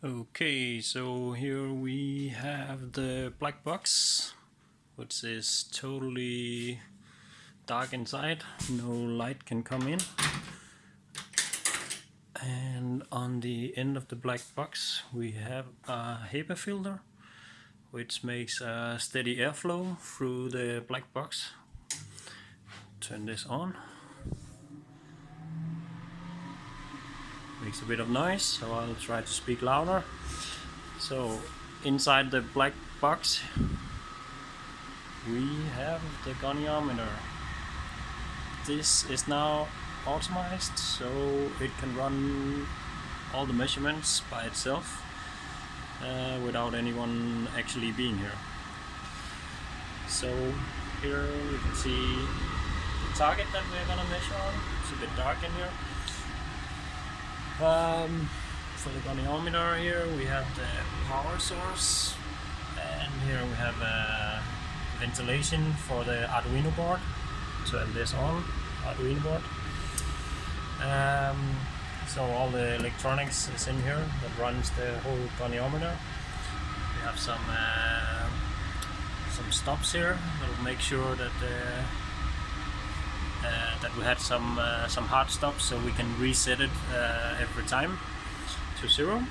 Okay, so here we have the black box, which is totally dark inside, no light can come in. And on the end of the black box we have a HEPA filter, which makes a steady airflow through the black box. Turn this on. Makes a bit of noise, so I'll try to speak louder. So inside the black box we have the goniometer. This is now optimized, so it can run all the measurements by itself without anyone actually being here. So here you can see the target that we're gonna measure on. It's a bit dark in here. For the goniometer here we have the power source, and here we have ventilation for the Arduino board. Turn this on, Arduino board. So all the electronics is in here that runs the whole goniometer. We have some stops here that will make sure that that we had some hard stops, so we can reset it every time to 0.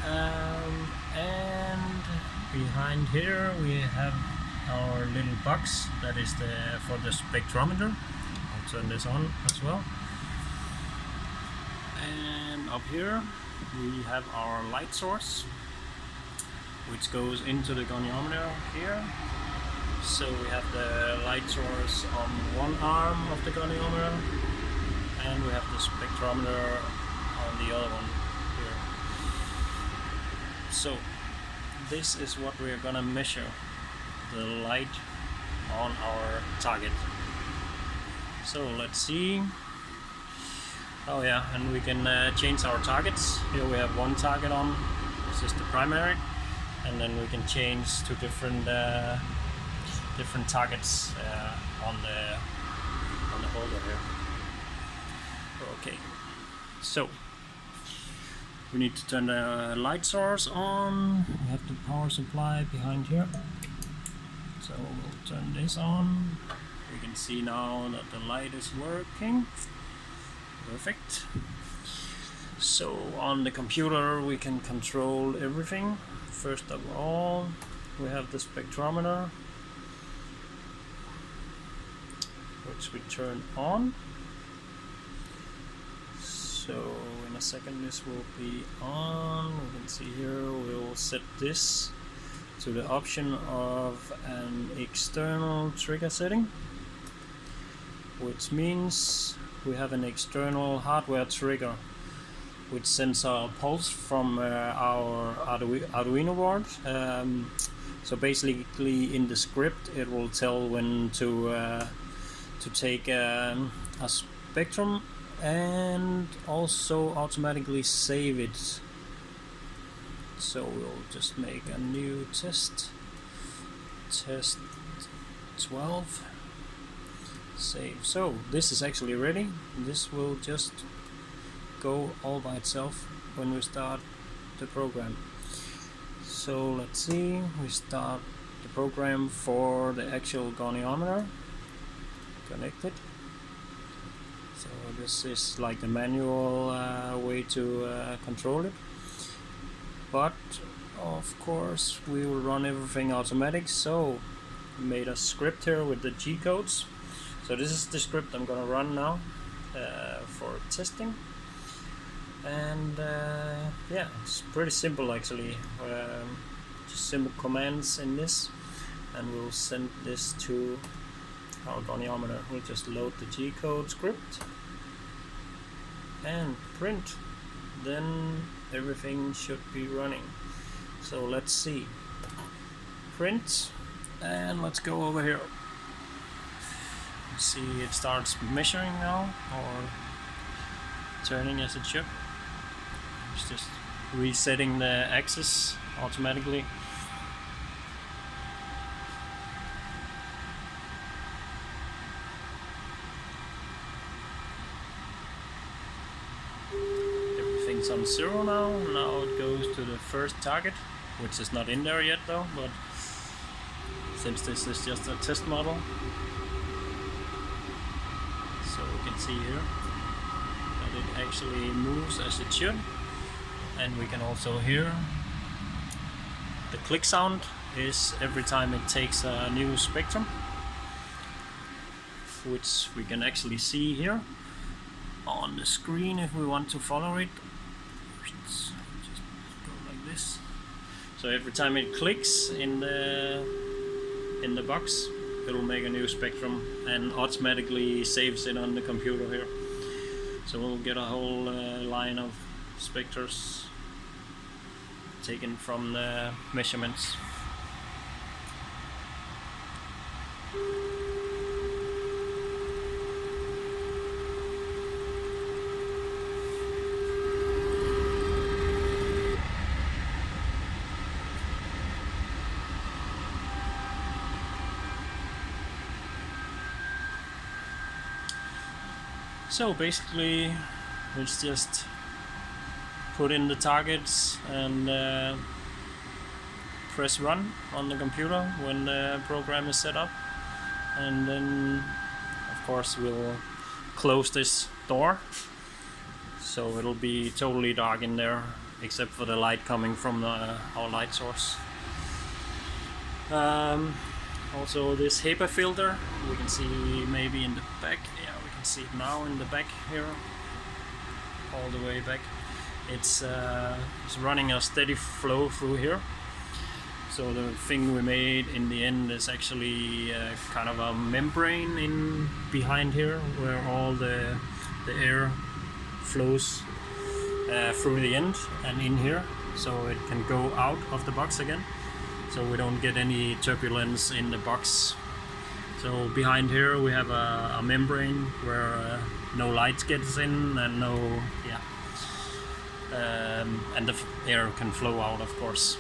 And behind here we have our little box that is for the spectrometer. I'll turn this on as well. And up here we have our light source, which goes into the goniometer here. So we have the light source on one arm of the goniometer, and we have the spectrometer on the other one here. So this is what we are gonna measure, the light on our target. So let's see. Oh yeah, and we can change our targets. Here we have one target on, this is the primary, and then we can change to different targets on the holder here. Okay, so we need to turn the light source on. We have the power supply behind here, so we'll turn this on. We can see now that the light is working. Perfect. So on the computer we can control everything. First of all, we have the spectrometer, which we turn on. So in a second this will be on. We can see here we will set this to the option of an external trigger setting, which means we have an external hardware trigger which sends a pulse from our Arduino board. So basically in the script it will tell when to take a spectrum, and also automatically save it. So we'll just make a new test 12, save. So this is actually ready. This will just go all by itself when we start the program. So let's see, we start the program for the actual goniometer. Connected. So this is like the manual way to control it, but of course we will run everything automatic. So we made a script here with the G codes. So this is the script I'm gonna run now for testing, and yeah, it's pretty simple actually. Just simple commands in this, and we'll send this to our goniometer. We'll just load the G-code script and print. Then everything should be running. So let's see. Print, and let's go over here. See, it starts measuring now, or turning as it should. It's just resetting the axis automatically. Everything's on 0 now. Now it goes to the first target, which is not in there yet though, but since this is just a test model. So we can see here that it actually moves as it should, and we can also hear the click sound is every time it takes a new spectrum, which we can actually see here on the screen if we want to follow it. Just go like this. So every time it clicks in the box, it'll make a new spectrum and automatically saves it on the computer here. So we'll get a whole line of specters taken from the measurements. So basically it's just put in the targets and press run on the computer when the program is set up, and then of course we'll close this door so it'll be totally dark in there except for the light coming from our light source. Also this HEPA filter, we can see maybe in the back, yeah, we can see it now in the back here, all the way back. It's running a steady flow through here. So the thing we made in the end is actually kind of a membrane in behind here where all the air flows through the end and in here, so it can go out of the box again, so we don't get any turbulence in the box. So behind here we have a membrane where no light gets in and no, yeah, and the air can flow out, of course.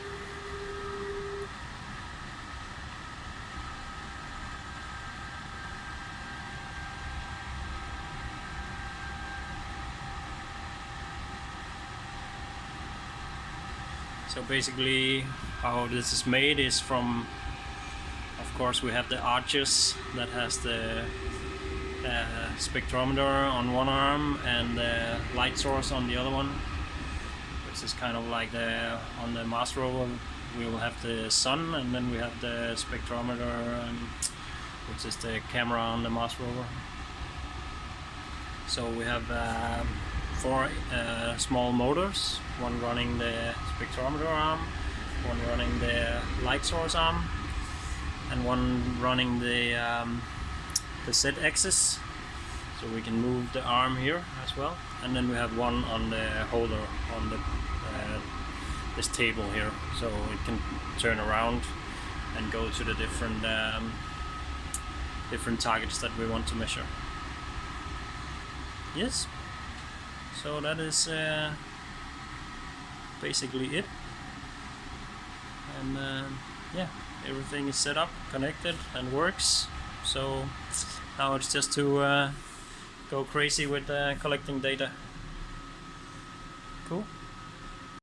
So basically how this is made is from, of course we have the arches that has the spectrometer on one arm and the light source on the other one, which is kind of like on the Mars rover we will have the sun, and then we have the spectrometer, which is the camera on the Mars rover. So we have 4 small motors, one running the spectrometer arm, one running the light source arm, and one running the Z-axis, so we can move the arm here as well. And then we have one on the holder on the this table here, so it can turn around and go to the different targets that we want to measure. Yes. So that is basically it, and yeah, everything is set up, connected, and works. So now it's just to go crazy with collecting data. Cool.